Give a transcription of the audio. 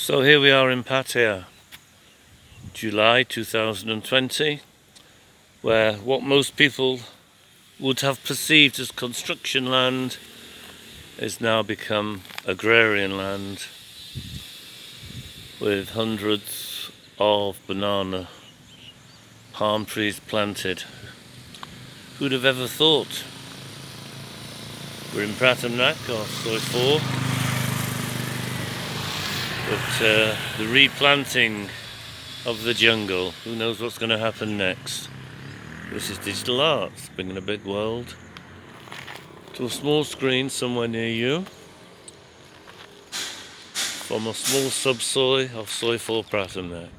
So here we are in Pattaya, July 2020, where what most people would have perceived as construction land is now become agrarian land with hundreds of banana palm trees planted. Who'd have ever thought? We're in Pattaya or Soi 4, but the replanting of the jungle, who knows what's going to happen next. This is digital art, bringing a big world to a small screen somewhere near you from a small subsoil of Soi 4 Pattaya.